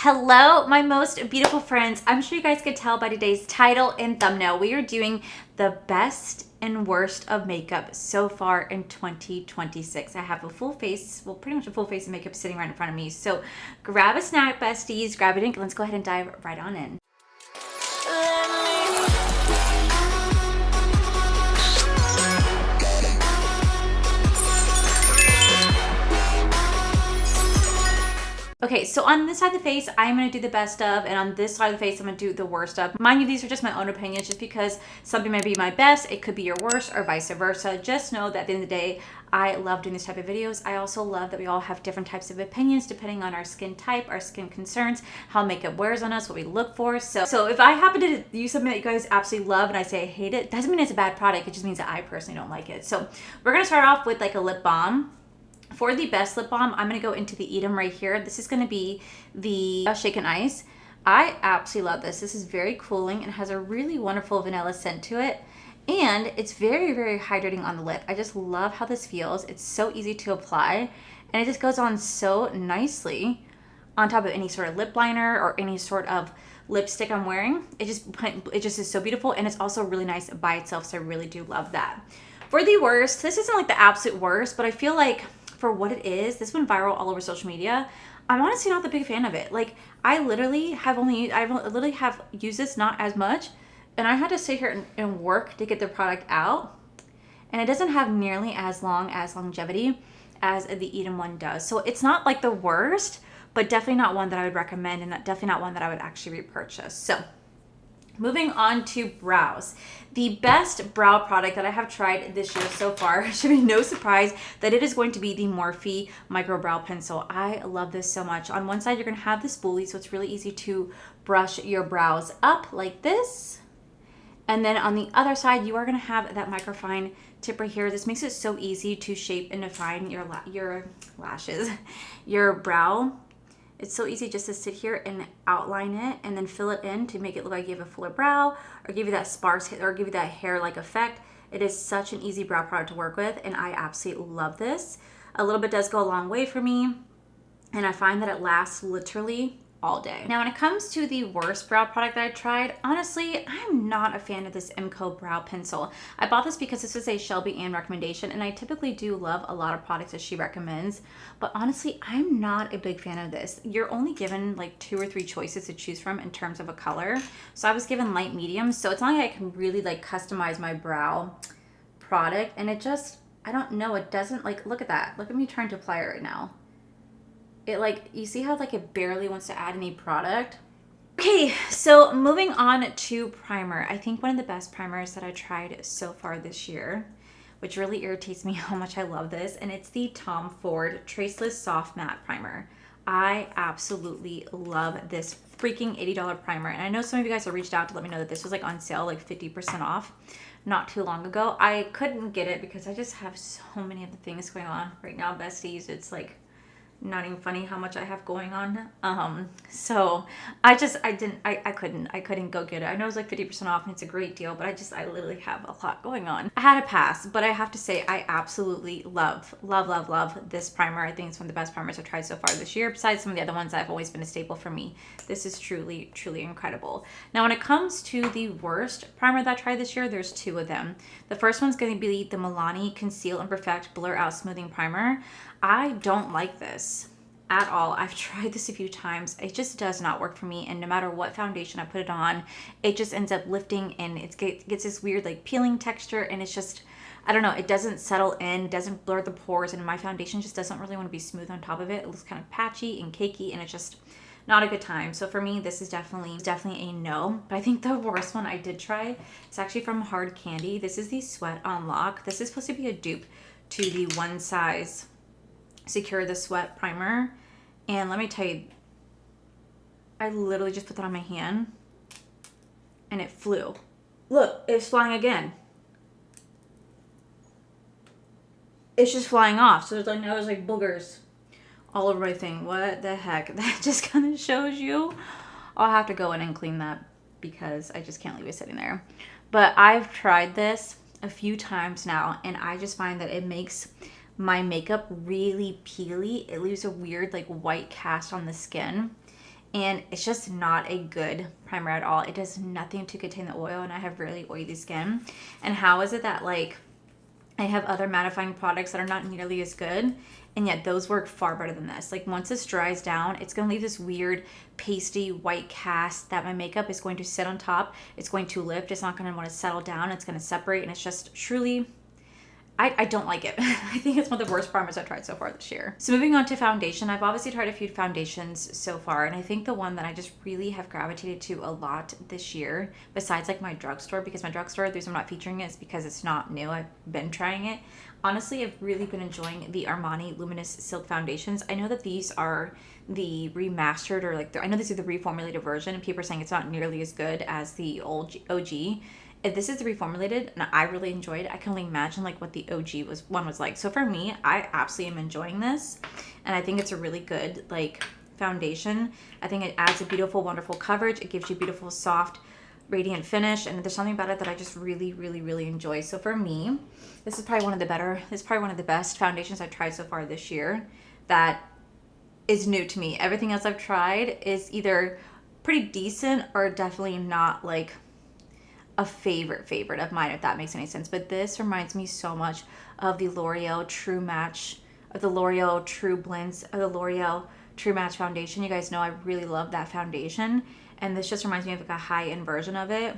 Hello, my most beautiful friends. I'm sure you guys could tell by today's title and thumbnail, we are doing the best and worst of makeup so far in 2026. I have a full face, well, pretty much a full face of makeup sitting right in front of me. So grab a snack, besties, grab a drink. Let's go ahead and dive right on in. Okay, so on this side of the face, I'm going to do the best of, and on this side of the face, I'm going to do the worst of. Mind you, these are just my own opinions, just because something may be my best, it could be your worst, or vice versa. Just know that at the end of the day, I love doing this type of videos. I also love that we all have different types of opinions depending on our skin type, our skin concerns, how makeup wears on us, what we look for. So if I happen to use something that you guys absolutely love and I say I hate it, doesn't mean it's a bad product. It just means that I personally don't like it. So we're going to start off with like a lip balm. For the best lip balm, I'm going to go into the Edam right here. This is going to be the Shaken Ice. I absolutely love this. This is very cooling and has a really wonderful vanilla scent to it. And it's very, very hydrating on the lip. I just love how this feels. It's so easy to apply. And it just goes on so nicely on top of any sort of lip liner or any sort of lipstick I'm wearing. It just is so beautiful. And it's also really nice by itself. So I really do love that. For the worst, this isn't like the absolute worst, but I feel like for what it is, this went viral all over social media. I'm honestly not the big fan of it. Like I literally have used this not as much, and I had to sit here and work to get the product out. And it doesn't have nearly as long as longevity as the Edam one does. So it's not like the worst, but definitely not one that I would recommend, and definitely not one that I would actually repurchase. So moving on to brows. The best brow product that I have tried this year so far, should be no surprise that it is going to be the Morphe Micro Brow Pencil. I love this so much. On one side, you're going to have the spoolie, so it's really easy to brush your brows up like this. And then on the other side, you are going to have that microfine tip right here. This makes it so easy to shape and define your lashes, your brow. It's so easy just to sit here and outline it and then fill it in to make it look like you have a fuller brow or give you that sparse or give you that hair-like effect. It is such an easy brow product to work with, and I absolutely love this. A little bit does go a long way for me, and I find that it lasts literally all day. Now, when it comes to the worst brow product that I tried, honestly, I'm not a fan of this P.O Brow Pencil. I bought this because this is a Shelby Ann recommendation, and I typically do love a lot of products that she recommends, but honestly, I'm not a big fan of this. You're only given like 2 or 3 choices to choose from in terms of a color. So I was given light medium, so it's not like I can really like customize my brow product, and it just, I don't know, it doesn't like, look at that. Look at me trying to apply it right now. It like, you see how like it barely wants to add any product? Okay, so moving on to primer. I think one of the best primers that I tried so far this year, which really irritates me how much I love this, and it's the Tom Ford Traceless Soft Matte Primer. I absolutely love this freaking $80 primer, and I know some of you guys have reached out to let me know that this was like on sale, like 50% off not too long ago. I couldn't get it because I just have so many of the things going on right now, besties. It's like not even funny how much I have going on. So I couldn't go get it. I know it's like 50% off and it's a great deal, but I literally have a lot going on. I had to pass, but I have to say I absolutely love this primer. I think it's one of the best primers I've tried so far this year, besides some of the other ones that have always been a staple for me. This is truly incredible. Now, when it comes to the worst primer that I tried this year, there's 2 of them. The first one's going to be the Milani Conceal and Perfect Blur Out Smoothing Primer. I don't like this at all. I've tried this a few times. It just does not work for me, and no matter what foundation I put it on, it just ends up lifting, and it gets this weird like peeling texture, and it's just, I don't know, it doesn't settle in, it doesn't blur the pores, and my foundation just doesn't really want to be smooth on top of it. It looks kind of patchy and cakey, and it's just not a good time. So for me, this is definitely a no. But I think the worst one I did try is actually from Hard Candy. This is the Sweat on Lock. This is supposed to be a dupe to the One Size Secure the Sweat primer, and let me tell you, I literally just put that on my hand and it flew. Look, it's flying again. It's just flying off. So now there's like boogers all over my thing. What the heck? That just kind of shows you. I'll have to go in and clean that because I just can't leave it sitting there. But I've tried this a few times now, and I just find that it makes my makeup really peely. It leaves a weird like white cast on the skin, and it's just not a good primer at all. It does nothing to contain the oil, and I have really oily skin. And how is it that like I have other mattifying products that are not nearly as good, and yet those work far better than this? Like once this dries down, it's going to leave this weird pasty white cast that my makeup is going to sit on top. It's going to lift. It's not going to want to settle down. It's going to separate, and it's just truly, I don't like it. I think it's one of the worst primers I've tried so far this year. So moving on to foundation, I've obviously tried a few foundations so far, and I think the one that I just really have gravitated to a lot this year, besides like my drugstore, because my drugstore, the reason I'm not featuring it is because it's not new. I've been trying it. Honestly, I've really been enjoying the Armani Luminous Silk Foundations. I know that these are the remastered, or like, I know this is the reformulated version, and people are saying it's not nearly as good as the old OG. If this is the reformulated, and I really enjoyed it, I can only imagine like what the OG one was like. So for me, I absolutely am enjoying this, and I think it's a really good like foundation. I think it adds a beautiful, wonderful coverage. It gives you beautiful, soft, radiant finish, and there's something about it that I just really, really, really enjoy. So for me, this is probably one of the best foundations I've tried so far this year that is new to me. Everything else I've tried is either pretty decent or definitely not like a favorite of mine, if that makes any sense. But this reminds me so much of the L'Oreal True Match, of the L'Oreal True Blends, of the L'Oreal True Match foundation. You guys know I really love that foundation, and this just reminds me of like a high-end version of it.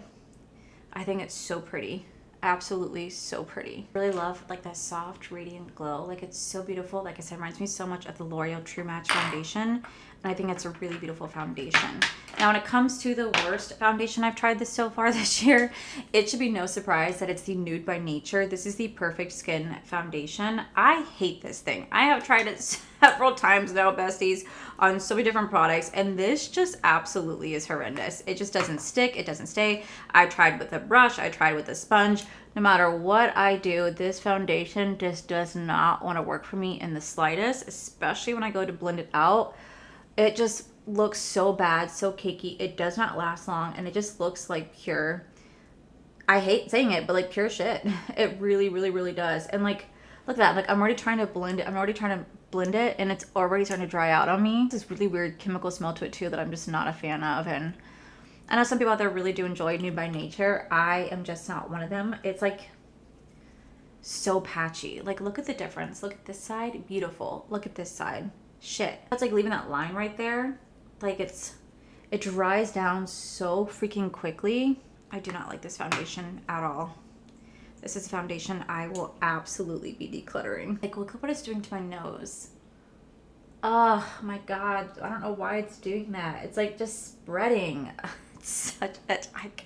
I think it's so pretty. Absolutely so pretty. Really love like that soft radiant glow. Like it's so beautiful. Like I said, it reminds me so much of the L'Oreal True Match foundation, and I think it's a really beautiful foundation. Now when it comes to the worst foundation I've tried this so far this year, it should be no surprise that it's the Nude by Nature. This is the Perfect Skin foundation. I hate this thing. I have tried it several times now, besties, on so many different products, and this just absolutely is horrendous. It just doesn't stick. It doesn't stay. I tried with a brush. I tried with a sponge. No matter what I do, this foundation just does not want to work for me in the slightest, especially when I go to blend it out. It just looks so bad, so cakey. It does not last long, and it just looks like pure, I hate saying it, but like pure shit. It really, really, really does. And like, look at that. Like I'm already trying to blend it. And it's already starting to dry out on me. This really weird chemical smell to it too that I'm just not a fan of. And I know some people out there really do enjoy Nude by Nature. I am just not one of them. It's like so patchy. Like look at the difference. Look at this side, beautiful. Look at this side, shit. That's like leaving that line right there. Like it dries down so freaking quickly. I do not like this foundation at all. This is a foundation I will absolutely be decluttering. Like look at what it's doing to my nose. Oh my God. I don't know why it's doing that. It's like just spreading. I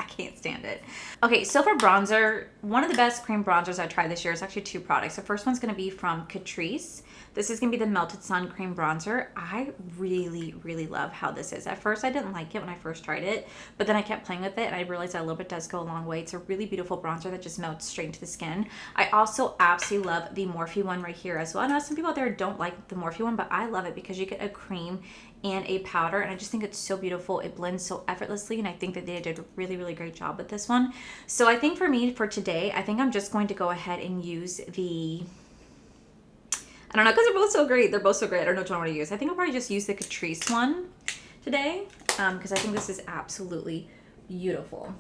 can't stand it. Okay, so for bronzer, one of the best cream bronzers I tried this year is actually two products. The first one's gonna be from Catrice. This is gonna be the Melted Sun Cream Bronzer. I really, really love how this is. At first, I didn't like it when I first tried it, but then I kept playing with it and I realized that a little bit does go a long way. It's a really beautiful bronzer that just melts straight into the skin. I also absolutely love the Morphe one right here as well. I know some people out there don't like the Morphe one, but I love it because you get a cream and a powder, and I just think it's so beautiful. It blends so effortlessly, and I think that they did a really, really great job with this one. So I think for me, for today, I think I'm just going to go ahead and use the, I don't know, because they're both so great. They're both so great. I don't know which one I want to use. I think I'll probably just use the Catrice one today, because I think this is absolutely beautiful.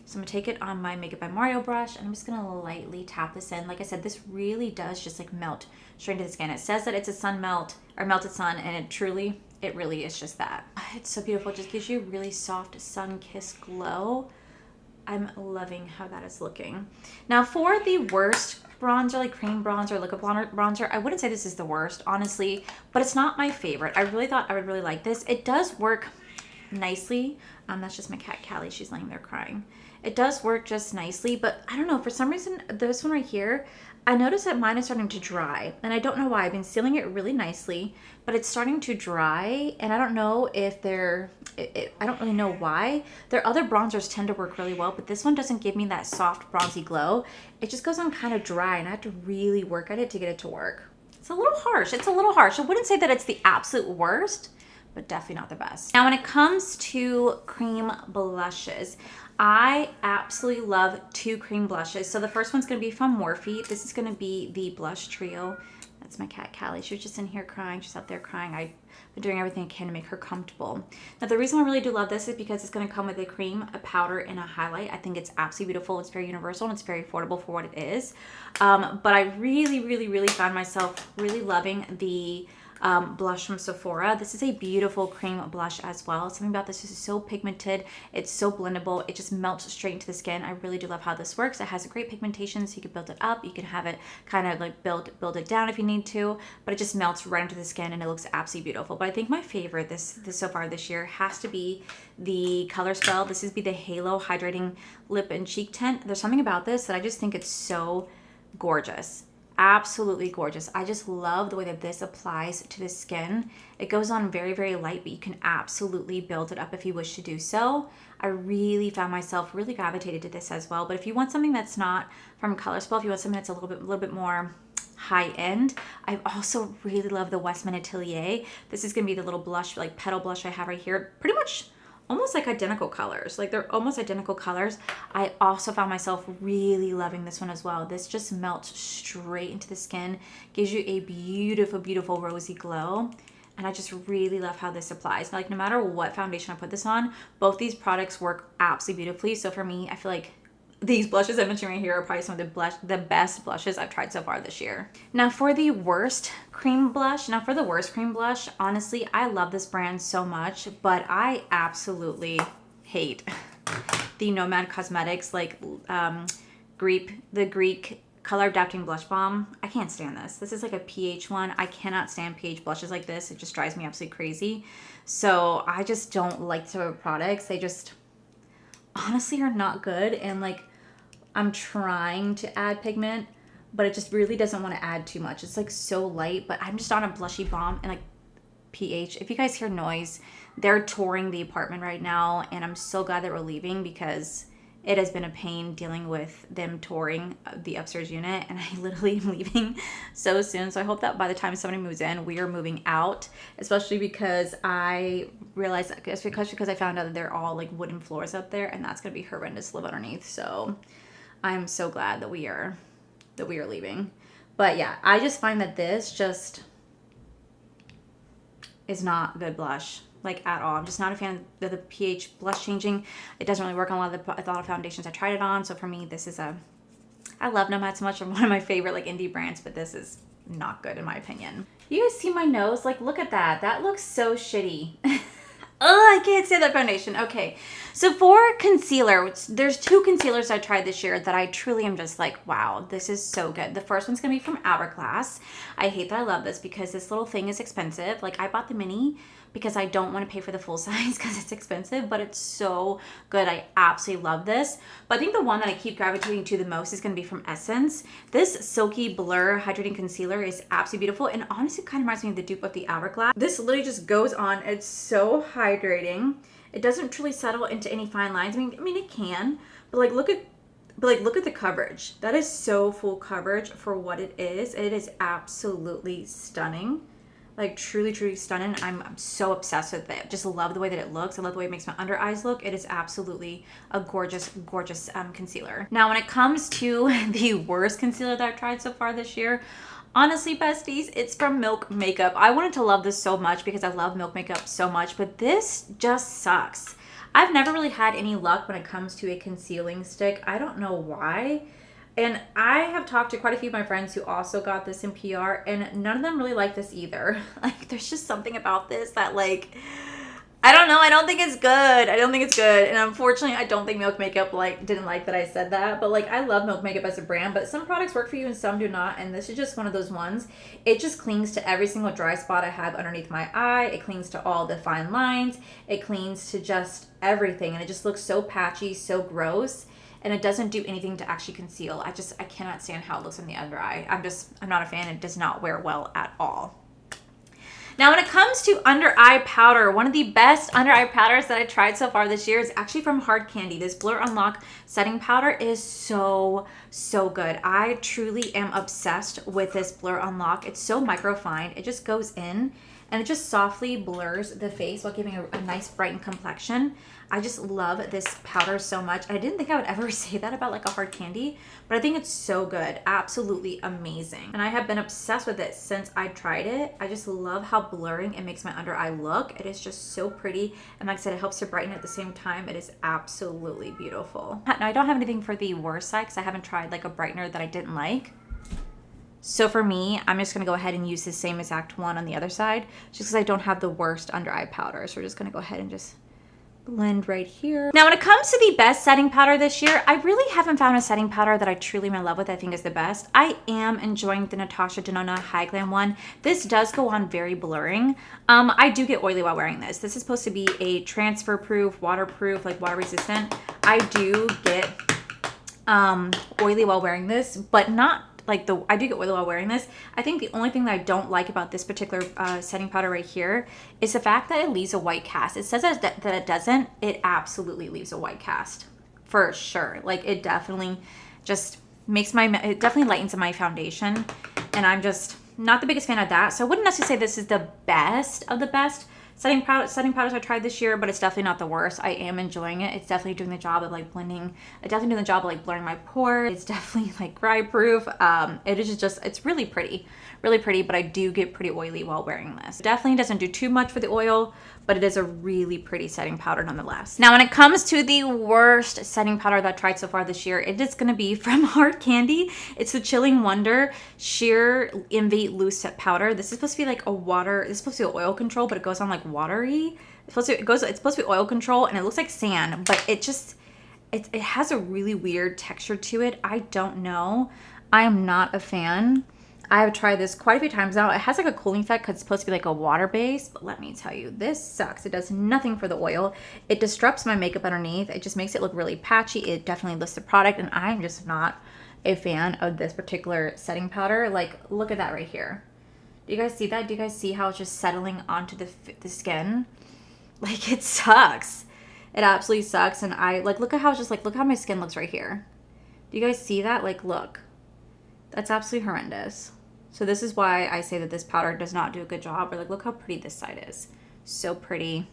So I'm gonna take it on my Makeup by Mario brush, and I'm just gonna lightly tap this in. Like I said, this really does just like melt straight into the skin. It says that it's a sun melt, or melted sun, and it really is just that. It's so beautiful. It just gives you really soft sun-kissed glow. I'm loving how that is looking. Now for the worst bronzer, like cream bronzer, liquid bronzer, I wouldn't say this is the worst, honestly, but it's not my favorite. I really thought I would really like this. It does work nicely. That's just my cat Callie. She's laying there crying. It does work just nicely, but I don't know, for some reason, this one right here, I noticed that mine is starting to dry, and I don't know why. I've been sealing it really nicely, but it's starting to dry, and I don't know if I don't really know why. Their other bronzers tend to work really well, but this one doesn't give me that soft bronzy glow. It just goes on kind of dry, and I have to really work at it to get it to work. It's a little harsh. It's a little harsh. I wouldn't say that it's the absolute worst, but definitely not the best. Now, when it comes to cream blushes, I absolutely love two cream blushes. So the first one's gonna be from Morphe. This is gonna be the Blush Trio. That's my cat, Callie. She was just in here crying. She's out there crying. I've been doing everything I can to make her comfortable. Now, the reason I really do love this is because it's going to come with a cream, a powder, and a highlight. I think it's absolutely beautiful. It's very universal, and it's very affordable for what it is. But I really found myself really loving the blush from Sephora. This is a beautiful cream blush as well. Something about this is so pigmented. It's so blendable. It just melts straight into the skin. I really do love how this works. It has a great pigmentation, so you can build it up. You can have it kind of like build it down if you need to, but it just melts right into the skin and it looks absolutely beautiful. But I think my favorite this so far this year has to be the Color Spell. This is the Halo Hydrating Lip and Cheek Tint. There's something about this that I just think it's so gorgeous. Absolutely gorgeous. I just love the way that this applies to the skin. It goes on very light, but you can absolutely build it up if you wish to do so. I really found myself really gravitated to this as well. But if you want something that's not from Color Spell, if you want something that's a little bit more high end, I also really love the Westman Atelier. This is gonna be the little blush, like petal blush I have right here. Pretty much almost like identical colors. Like they're almost identical colors. I also found myself really loving this one as well. This just melts straight into the skin, gives you a beautiful rosy glow. And I just really love how this applies. Like no matter what foundation I put this on, both these products work absolutely beautifully. So for me, I feel like these blushes I mentioned right here are probably some of the best blushes I've tried so far this year. Now for the worst cream blush, honestly, I love this brand so much, but I absolutely hate the Nomad Cosmetics, like the Greek Color Adapting Blush Balm. I can't stand this. This is like a pH one. I cannot stand pH blushes like this. It just drives me absolutely crazy. So I just don't like the type of products. They just honestly are not good, and like I'm trying to add pigment, but it just really doesn't want to add too much. It's like so light, but I'm just on a blushy balm and like pH. If you guys hear noise, they're touring the apartment right now, and I'm so glad that we're leaving because it has been a pain dealing with them touring the upstairs unit, and I literally am leaving so soon. So I hope that by the time somebody moves in, we are moving out, especially because I realized that it's because I found out that they're all like wooden floors up there, and that's going to be horrendous to live underneath. So I'm so glad that we are leaving. But yeah, I just find that this just is not good blush. Like at all. I'm just not a fan of the pH blush changing. It doesn't really work on a lot of foundations I tried it on. So for me, this is I love Nomad so much. I'm one of my favorite like indie brands, but this is not good in my opinion. You guys see my nose? Like look at that. That looks so shitty. Oh, I can't stand that foundation. Okay, so for concealer, there's two concealers I tried this year that I truly am just like, wow, this is so good. The first one's gonna be from Hourglass. I hate that I love this because this little thing is expensive. Like I bought the mini because I don't want to pay for the full size because it's expensive, but it's so good. I absolutely love this. But I think the one that I keep gravitating to the most is going to be from Essence. This Silky Blur Hydrating Concealer is absolutely beautiful, and honestly kind of reminds me of the dupe of the Hourglass. This literally just goes on. It's so hydrating. It doesn't truly settle into any fine lines. I mean it can, but like look at the coverage. That is so full coverage for what it is. It is absolutely stunning. Like truly stunning. I'm so obsessed with it. Just love the way that it looks. I love the way it makes my under eyes look. It is absolutely a gorgeous concealer. Now when it comes to the worst concealer that I've tried so far this year, honestly, besties, it's from Milk Makeup. I wanted to love this so much because I love Milk Makeup so much, but this just sucks. I've never really had any luck when it comes to a concealing stick. I don't know why. And I have talked to quite a few of my friends who also got this in PR, and none of them really like this either. Like, there's just something about this that, like, I don't know. I don't think it's good. And unfortunately, I don't think Milk Makeup didn't like that I said that. But like, I love Milk Makeup as a brand, but some products work for you and some do not. And this is just one of those ones. It just clings to every single dry spot I have underneath my eye. It clings to all the fine lines. It clings to just everything. And it just looks so patchy, so gross. And it doesn't do anything to actually conceal. I cannot stand how it looks on the under eye. I'm not a fan. It does not wear well at all. Now, when it comes to under eye powder, one of the best under eye powders that I tried so far this year is actually from Hard Candy. This Blur Unlock setting powder is so good. I truly am obsessed with this Blur Unlock. It's so microfine. It just goes in and it just softly blurs the face while giving a nice brightened complexion. I just love this powder so much. I didn't think I would ever say that about like a hard candy, but I think it's so good. Absolutely amazing. And I have been obsessed with it since I tried it. I just love how blurring it makes my under eye look. It is just so pretty. And like I said, it helps to brighten at the same time. It is absolutely beautiful. Now, I don't have anything for the worst side because I haven't tried like a brightener that I didn't like. So for me, I'm just going to go ahead and use the same exact one on the other side just because I don't have the worst under eye powder. So we're just going to go ahead and just blend right here. Now, when it comes to the best setting powder this year, I really haven't found a setting powder that I truly am in love with. I think is the best. I am enjoying the Natasha Denona High Glam one. This does go on very blurring. I do get oily while wearing this. This is supposed to be a transfer proof, waterproof, like water resistant. I do get oily while wearing this, but not like I do get oily while wearing this. I think the only thing that I don't like about this particular setting powder right here is the fact that it leaves a white cast. It says that it doesn't. It absolutely leaves a white cast for sure. Like it definitely just makes it definitely lightens my foundation, and I'm just not the biggest fan of that. So I wouldn't necessarily say this is the best of the best setting powders I tried this year, but it's definitely not the worst. I am enjoying it. It's definitely doing the job of like blending. It's definitely doing the job of like blurring my pores. It's definitely like cry proof. It is just, it's really pretty, but I do get pretty oily while wearing this. It definitely doesn't do too much for the oil, but it is a really pretty setting powder nonetheless. Now, when it comes to the worst setting powder that I tried so far this year, it is gonna be from Hard Candy. It's the Chilling Wonder Sheer Envy Loose Set Powder. This is supposed to be like a water, it's supposed to be oil control, but it goes on like watery. It's supposed to be oil control, and it looks like sand, but it has a really weird texture to it. I don't know. I am not a fan. I have tried this quite a few times now. It has like a cooling effect because it's supposed to be like a water base, but let me tell you, this sucks. It does nothing for the oil. It disrupts my makeup underneath. It just makes it look really patchy. It definitely lists the product, and I'm just not a fan of this particular setting powder. Like, look at that right here. Do you guys see that? Do you guys see how it's just settling onto the skin? Like, it sucks. It absolutely sucks. And I like, look at how it's just like, look how my skin looks right here. Do you guys see that? Like, look, that's absolutely horrendous. So this is why I say that this powder does not do a good job. Or like, look how pretty this side is. So pretty.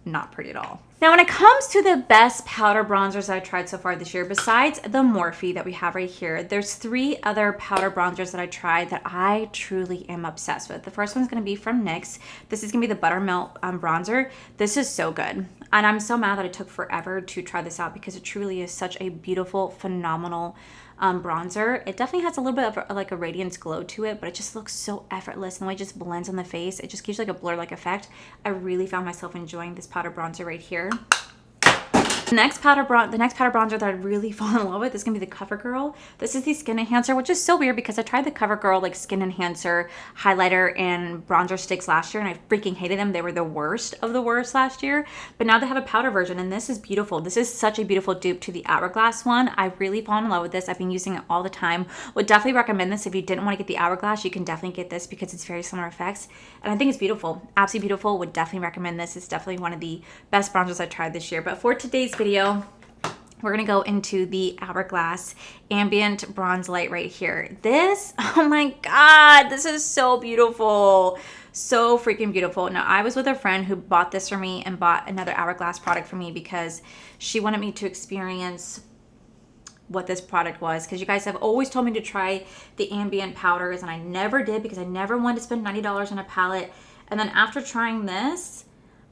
Not pretty at all. Now, when it comes to the best powder bronzers I tried so far this year, besides the Morphe that we have right here, there's 3 other powder bronzers that I tried that I truly am obsessed with. The first one's gonna be from NYX. This is gonna be the Buttermilk bronzer. This is so good. And I'm so mad that it took forever to try this out because it truly is such a beautiful, phenomenal bronzer. It definitely has a little bit of like a radiance glow to it, but it just looks so effortless, and the way it just blends on the face, it just gives you like a blur-like effect. I really found myself enjoying this powder bronzer right here. The next powder bronzer that I really fall in love with is gonna be the CoverGirl. This is the Skin Enhancer, which is so weird because I tried the CoverGirl like Skin Enhancer highlighter and bronzer sticks last year, and I freaking hated them. They were the worst of the worst last year. But now they have a powder version, and this is beautiful. This is such a beautiful dupe to the Hourglass one. I really fall in love with this. I've been using it all the time. Would definitely recommend this. If you didn't want to get the Hourglass, you can definitely get this because it's very similar effects, and I think it's beautiful. Absolutely beautiful. Would definitely recommend this. It's definitely one of the best bronzers I tried this year. But for today's video, we're gonna go into the Hourglass Ambient Bronze Light right here. This, oh my God, this is so beautiful. So freaking beautiful. Now, I was with a friend who bought this for me and bought another Hourglass product for me because she wanted me to experience what this product was, because you guys have always told me to try the ambient powders, and I never did because I never wanted to spend $90 on a palette. And then after trying this,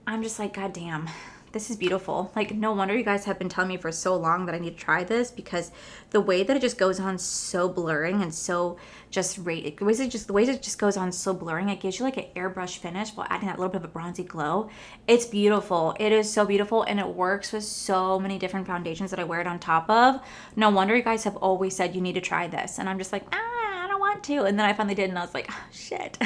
I'm just like, God damn, this is beautiful. Like, no wonder you guys have been telling me for so long that I need to try this, because the way that it just goes on so blurring and so just the way it just goes on so blurring, it gives you like an airbrush finish while adding that little bit of a bronzy glow. It's beautiful. It is so beautiful, and it works with so many different foundations that I wear it on top of. No wonder you guys have always said you need to try this, and I'm just like, I don't want to. And then I finally did, and I was like, oh, shit.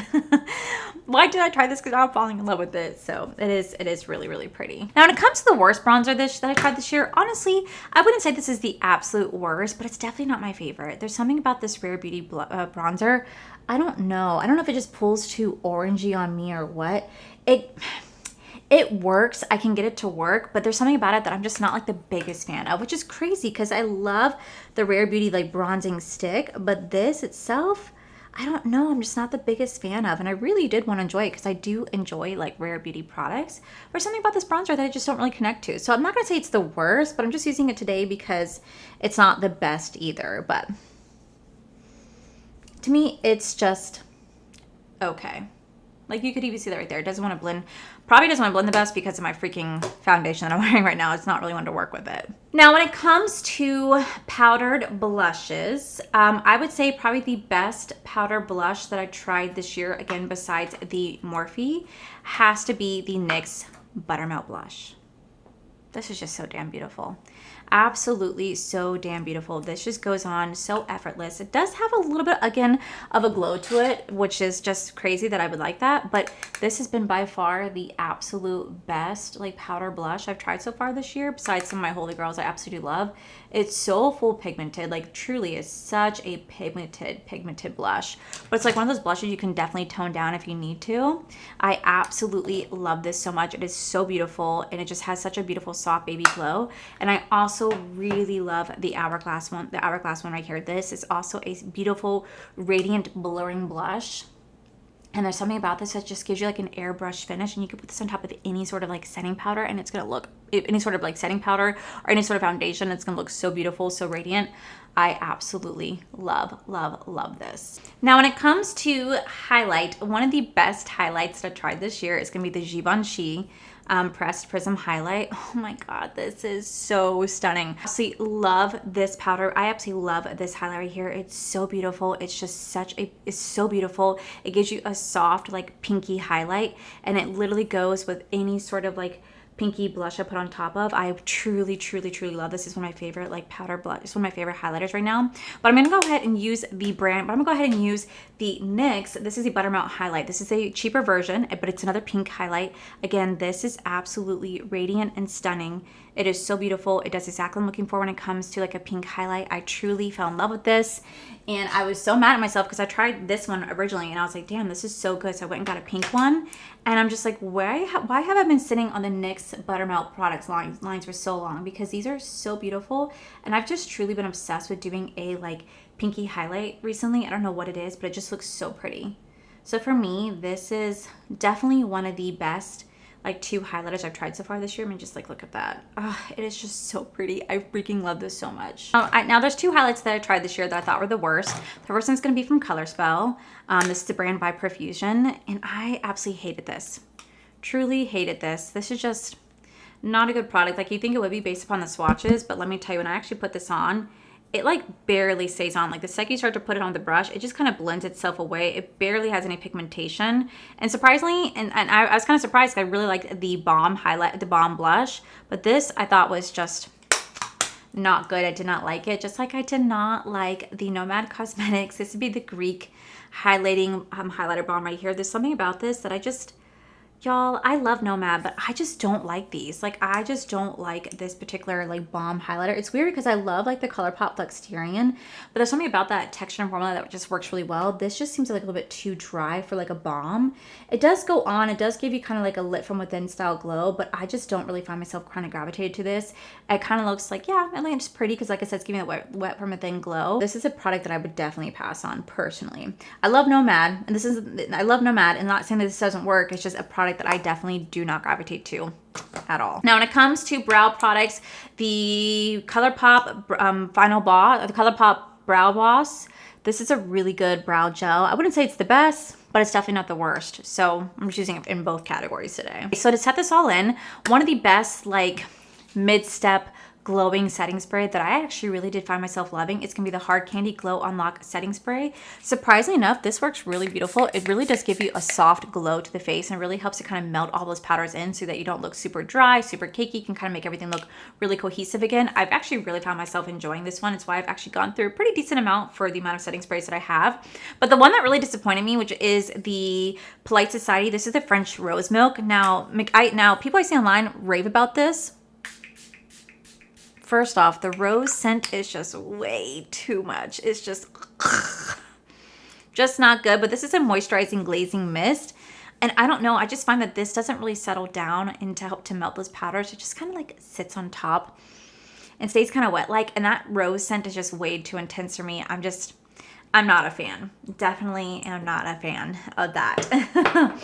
Why did I try this? Because I'm falling in love with it. So it is really, really pretty. Now, when it comes to the worst bronzer that I tried this year, honestly, I wouldn't say this is the absolute worst, but it's definitely not my favorite. There's something about this Rare Beauty bronzer. I don't know. I don't know if it just pulls too orangey on me or what. It works. I can get it to work, but there's something about it that I'm just not like the biggest fan of, which is crazy because I love the Rare Beauty like bronzing stick, but this itself, I don't know, I'm just not the biggest fan of. And I really did want to enjoy it because I do enjoy like rare beauty products. There's something about this bronzer that I just don't really connect to. So I'm not going to say it's the worst, but I'm just using it today because it's not the best either. But to me, it's just okay. Like you could even see that right there. It doesn't want to blend, probably doesn't want to blend the best because of my freaking foundation that I'm wearing right now. It's not really one to work with it. Now, when it comes to powdered blushes, I would say probably the best powder blush that I tried this year, again, besides the Morphe, has to be the NYX Buttermelt Blush. This is just so damn beautiful. Absolutely so damn beautiful. This just goes on so effortless. It does have a little bit, again, of a glow to it, which is just crazy that I would like that. But this has been by far the absolute best like powder blush I've tried so far this year, besides some of my Holy Grails I absolutely love. It's so full pigmented, like truly is such a pigmented blush. But it's like one of those blushes you can definitely tone down if you need to. I absolutely love this so much. It is so beautiful and it just has such a beautiful soft baby glow. And I also really love the Hourglass one. The Hourglass one right here. This is also a beautiful radiant blurring blush. And there's something about this that just gives you like an airbrush finish, and you can put this on top of any sort of like setting powder and it's gonna look, any sort of like setting powder or any sort of foundation, it's gonna look so beautiful, so radiant. I absolutely love, love, love this. Now, when it comes to highlight, one of the best highlights that I tried this year is gonna be the Givenchy Pressed Prism Highlight. Oh my God, this is so stunning. I absolutely love this powder. I absolutely love this highlight right here. It's so beautiful. It's just it's so beautiful. It gives you a soft, like pinky highlight, and it literally goes with any sort of like pinky blush I put on top of. I truly, truly, truly love this. It's one of my favorite like powder blush. It's one of my favorite highlighters right now. But I'm gonna go ahead and use the brand, but I'm gonna go ahead and use the NYX. This is the Buttermelt Highlight. This is a cheaper version, but it's another pink highlight. Again, this is absolutely radiant and stunning. It is so beautiful. It does exactly what I'm looking for when it comes to like a pink highlight. I truly fell in love with this. And I was so mad at myself because I tried this one originally and I was like, damn, this is so good. So I went and got a pink one. And I'm just like, why have I been sitting on the NYX Buttermelt products lines for so long? Because these are so beautiful. And I've just truly been obsessed with doing a like pinky highlight recently. I don't know what it is, but it just looks so pretty. So for me, this is definitely one of the best like two highlighters I've tried so far this year. I mean, just like look at that. Oh, it is just so pretty. I freaking love this so much. Now there's two highlights that I tried this year that I thought were the worst. The first one's gonna be from Colorspell. This is the brand by Profusion, and I absolutely hated this. Truly hated this. This is just not a good product. Like you think it would be based upon the swatches, but let me tell you, when I actually put this on, it like barely stays on. Like the second you start to put it on the brush, it just kind of blends itself away. It barely has any pigmentation. And surprisingly, and I was kind of surprised because I really liked the Balm highlight, the Balm blush, but this I thought was just not good. I did not like it. Just like I did not like the Nomad Cosmetics. This would be the Greek highlighting highlighter balm right here. There's something about this that I just, y'all, I love Nomad, but I just don't like these. Like, I just don't like this particular, like, balm highlighter. It's weird because I love, like, the ColourPop Flexterian, but there's something about that texture and formula that just works really well. This just seems like a little bit too dry for, like, a balm. It does go on. It does give you kind of, like, a lit from within style glow, but I just don't really find myself kind of gravitated to this. It kind of looks like, yeah, it's pretty because, like I said, it's giving that wet from within glow. This is a product that I would definitely pass on, personally. I love Nomad, and I love Nomad, and not saying that this doesn't work. It's just a product that I definitely do not gravitate to at all. Now, when it comes to brow products, the ColourPop Final Boss, the ColourPop Brow Boss, this is a really good brow gel. I wouldn't say it's the best, but it's definitely not the worst. So I'm just using it in both categories today. So to set this all in, one of the best like mid-step glowing setting spray that I actually really did find myself loving. It's gonna be the Hard Candy Glow Unlock Setting Spray. Surprisingly enough, this works really beautiful. It really does give you a soft glow to the face and really helps to kind of melt all those powders in so that you don't look super dry, super cakey. You can kind of make everything look really cohesive again. I've actually really found myself enjoying this one. It's why I've actually gone through a pretty decent amount for the amount of setting sprays that I have. But the one that really disappointed me, which is the Polite Society, this is the French Rose Milk. Now people I see online rave about this. First off, the rose scent is just way too much. It's just not good. But this is a moisturizing glazing mist. And I don't know, I just find that this doesn't really settle down and to help to melt those powders. It just kind of like sits on top and stays kind of wet like. And that rose scent is just way too intense for me. I'm not a fan. Definitely am not a fan of that.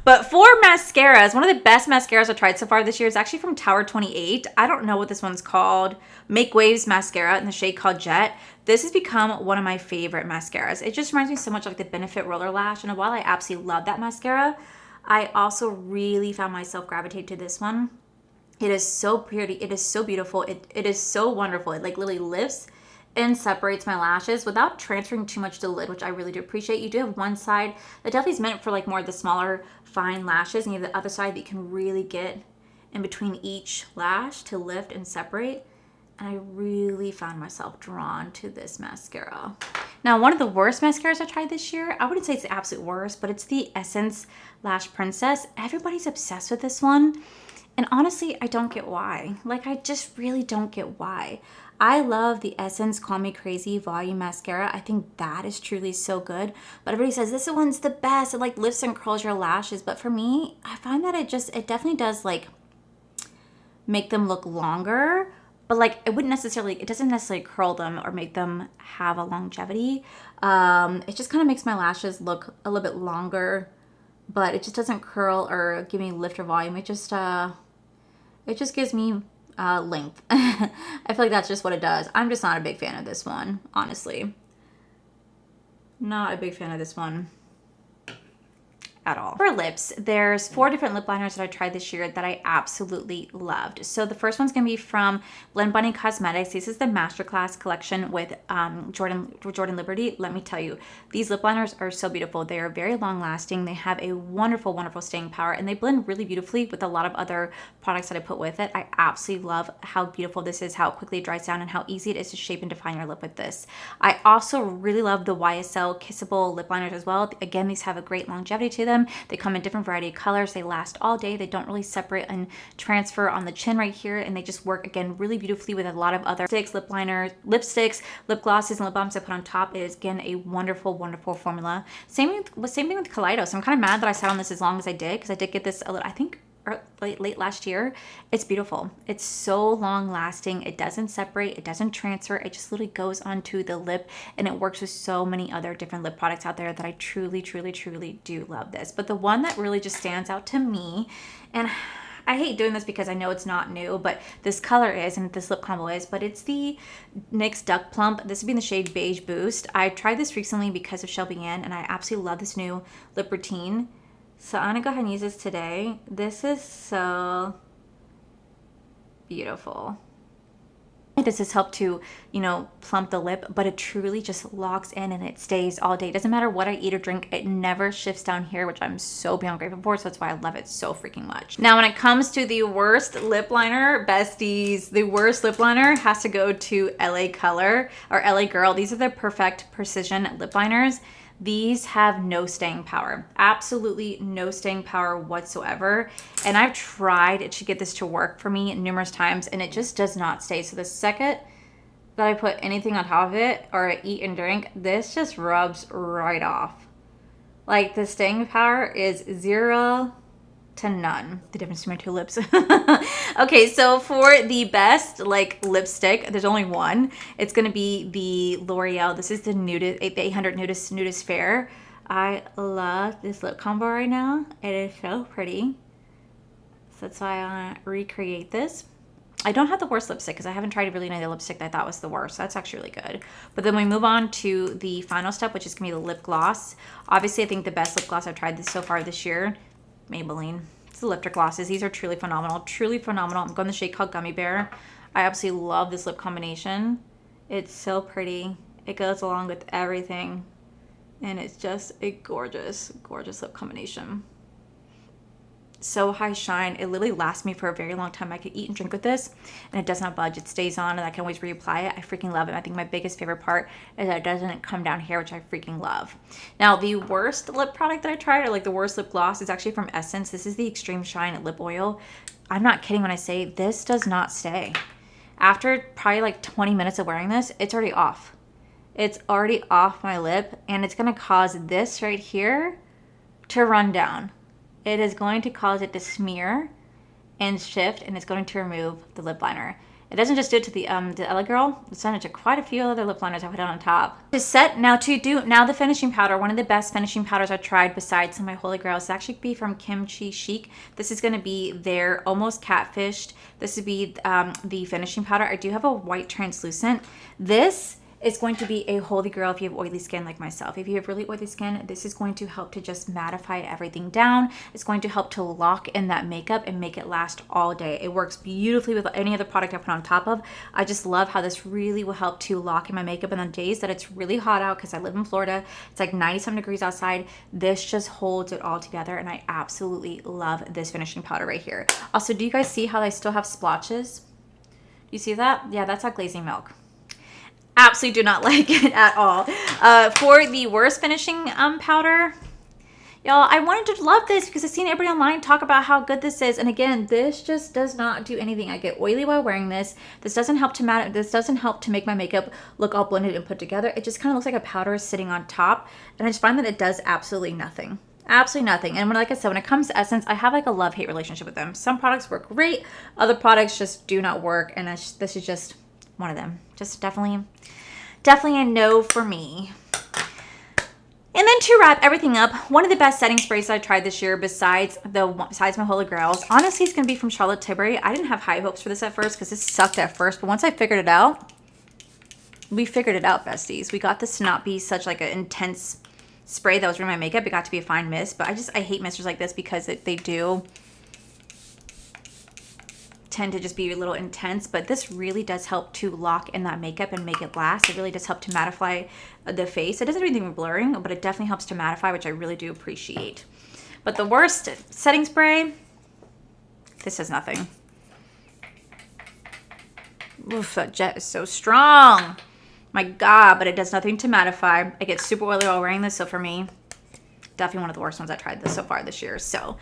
But for mascaras, one of the best mascaras I've tried so far this year is actually from Tower 28. I don't know what this one's called. Make Waves mascara in the shade called Jet. This has become one of my favorite mascaras. It just reminds me so much of like the Benefit Roller Lash. And while I absolutely love that mascara, I also really found myself gravitate to this one. It is so pretty. It is so beautiful. It is so wonderful. It like literally lifts and separates my lashes without transferring too much to the lid, which I really do appreciate. You do have one side that definitely is meant for like more of the smaller fine lashes, and you have the other side that you can really get in between each lash to lift and separate. And I really found myself drawn to this mascara. Now, one of the worst mascaras I tried this year, I wouldn't say it's the absolute worst, but it's the Essence Lash Princess. Everybody's obsessed with this one. And honestly, I don't get why. Like, I just really don't get why. I love the Essence Call Me Crazy Volume Mascara. I think that is truly so good. But everybody says this one's the best. It like lifts and curls your lashes. But for me, I find that it definitely does like make them look longer. But like it doesn't necessarily curl them or make them have a longevity. It just kind of makes my lashes look a little bit longer. But it just doesn't curl or give me lift or volume. It just gives me length. I feel like that's just what it does. I'm just not a big fan of this one, honestly. Not a big fan of this one at all. For lips, there's 4 different lip liners that I tried this year that I absolutely loved. So the first one's gonna be from Blend Bunny Cosmetics. This is the Masterclass collection with Jordan Liberty. Let me tell you, these lip liners are so beautiful. They are very long lasting. They have a wonderful, wonderful staying power, and they blend really beautifully with a lot of other products that I put with it. I absolutely love how beautiful this is, how quickly it dries down, and how easy it is to shape and define your lip with this. I also really love the YSL Kissable lip liners as well. Again, these have a great longevity to them. They come in different variety of colors. They last all day. They don't really separate and transfer on the chin right here, and they just work again really beautifully with a lot of other lip liners, lipsticks, lip glosses, and lip balms I put on top. It is again a wonderful, wonderful formula. Same thing with Kaleidos. I'm kind of mad that I sat on this as long as I did, because I did get this I think late last year. It's beautiful. It's so long lasting. It doesn't separate. It doesn't transfer. It just literally goes onto the lip, and it works with so many other different lip products out there that I truly, truly, truly do love this. But the one that really just stands out to me, and I hate doing this because I know it's not new, but this color is, and this lip combo is, but it's the NYX Duck Plump. This would be in the shade Beige Boost. I tried this recently because of Shelby Ann, and I absolutely love this new lip routine. So I'm gonna go ahead and use this today. This is so beautiful. This has helped to, plump the lip, but it truly just locks in and it stays all day. It doesn't matter what I eat or drink. It never shifts down here, which I'm so beyond grateful for. So that's why I love it so freaking much. Now, when it comes to the worst lip liner, besties, the worst lip liner has to go to LA Color or LA Girl. These are the Perfect Precision lip liners. These have no staying power, absolutely no staying power whatsoever. And I've tried to get this to work for me numerous times, and it just does not stay. So the second that I put anything on top of it or I eat and drink, this just rubs right off. Like the staying power is 0 to none. The difference between my two lips. Okay, so for the best lipstick, there's only one. It's gonna be the L'Oreal. This is the 800 Nudist Fair. I love this lip combo right now. It is so pretty. So that's why I want to recreate this. I don't have the worst lipstick because I haven't tried really any of the lipstick that I thought was the worst. So that's actually really good. But then we move on to the final step, which is gonna be the lip gloss. Obviously, I think the best lip gloss I've tried so far this year, Maybelline. It's the Lipstick glosses. These are truly phenomenal. Truly phenomenal. I'm going the shade called Gummy Bear. I absolutely love this lip combination. It's so pretty. It goes along with everything. And it's just a gorgeous, gorgeous lip combination. So high shine. It literally lasts me for a very long time. I could eat and drink with this, and it does not budge. It stays on, and I can always reapply it. I freaking love it. I think my biggest favorite part is that it doesn't come down here, which I freaking love. Now, the worst lip product that I tried, or the worst lip gloss, is actually from Essence. This is the Extreme Shine Lip Oil. I'm not kidding when I say this does not stay. After probably 20 minutes of wearing this, it's already off. It's already off my lip, and it's gonna cause this right here to run down. It is going to cause it to smear and shift, and it's going to remove the lip liner. It doesn't just do it to the Ella girl. It's done it to quite a few other lip liners I put on top. To set, now the finishing powder, one of the best finishing powders I've tried besides some of my Holy Grails is actually be from Kimchi Chic. This is going to be their Almost Catfished. This would be the finishing powder. I do have a white translucent. This is going to be a holy grail if you have oily skin like myself. If you have really oily skin, this is going to help to just mattify everything down. It's going to help to lock in that makeup and make it last all day. It works beautifully with any other product I put on top of. I just love how this really will help to lock in my makeup. And on days that it's really hot out, because I live in Florida, it's like 90-some degrees outside, this just holds it all together. And I absolutely love this finishing powder right here. Also, do you guys see how I still have splotches? You see that? Yeah, that's that glazing milk. Absolutely do not like it at all. For the worst finishing powder, y'all, I wanted to love this because I've seen everybody online talk about how good this is. And again, this just does not do anything. I get oily while wearing this. This doesn't help to matte. This doesn't help to make my makeup look all blended and put together. It just kind of looks like a powder is sitting on top. And I just find that it does absolutely nothing. Absolutely nothing. And like I said, when it comes to Essence, I have like a love-hate relationship with them. Some products work great. Other products just do not work. And this is just one of them. Just definitely a no for me. And then to wrap everything up, one of the best setting sprays that I tried this year besides my Holy Grails, honestly, it's going to be from Charlotte Tilbury. I didn't have high hopes for this at first because this sucked at first. But once I figured it out, we figured it out, besties. We got this to not be such like an intense spray that was ruining my makeup. It got to be a fine mist. But I hate misters like this because they do tend to just be a little intense, but this really does help to lock in that makeup and make it last. It really does help to mattify the face. It doesn't do anything with blurring, but it definitely helps to mattify, which I really do appreciate. But the worst setting spray, this has nothing. Oof, that jet is so strong. My God, but it does nothing to mattify. I get super oily while wearing this, so for me, definitely one of the worst ones I tried this so far this year. So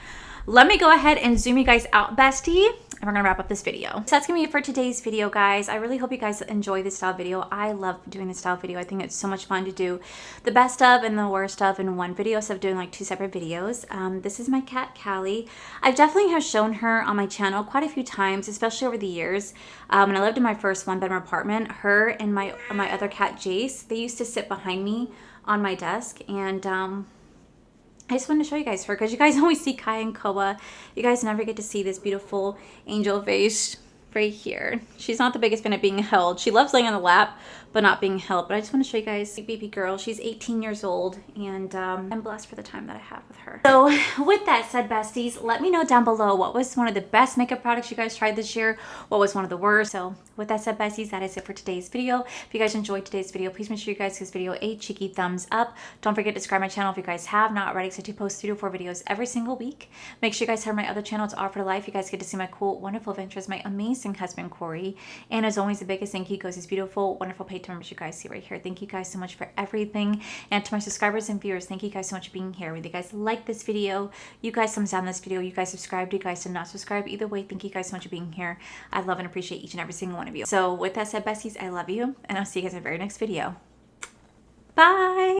let me go ahead and zoom you guys out, bestie, and we're gonna wrap up this video. So that's gonna be it for today's video, guys. I really hope you guys enjoy this style video. I love doing this style video. I think it's so much fun to do the best of and the worst of in one video, so I'm doing like 2 separate videos. This is my cat, Callie. I definitely have shown her on my channel quite a few times, especially over the years. When I lived in my first 1-bedroom apartment, her and my other cat, Jace, they used to sit behind me on my desk, and I just wanted to show you guys her because you guys always see Kai and Koa. You guys never get to see this beautiful angel face right here. She's not the biggest fan of being held. She loves laying on the lap, but not being held. But I just want to show you guys baby girl. She's 18 years old, and I'm blessed for the time that I have with her. So with that said, besties, let me know down below what was one of the best makeup products you guys tried this year. What was one of the worst? So with that said, besties, that is it for today's video. If you guys enjoyed today's video, please make sure you guys give this video a cheeky thumbs up. Don't forget to subscribe to my channel if you guys have not already, because I do post 3 to 4 videos every single week. Make sure you guys have my other channel. It's All for Life. You guys get to see my cool, wonderful adventures, my amazing husband, Corey. And as always, the biggest thank you goes to this beautiful, wonderful paid members you guys see right here. Thank you guys so much for everything. And to my subscribers and viewers, thank you guys so much for being here. Whether you guys like this video, you guys thumbs down this video, you guys subscribed, you guys did not subscribe. Either way, thank you guys so much for being here. I love and appreciate each and every single one of you. So with that said, besties, I love you, and I'll see you guys in the very next video. Bye!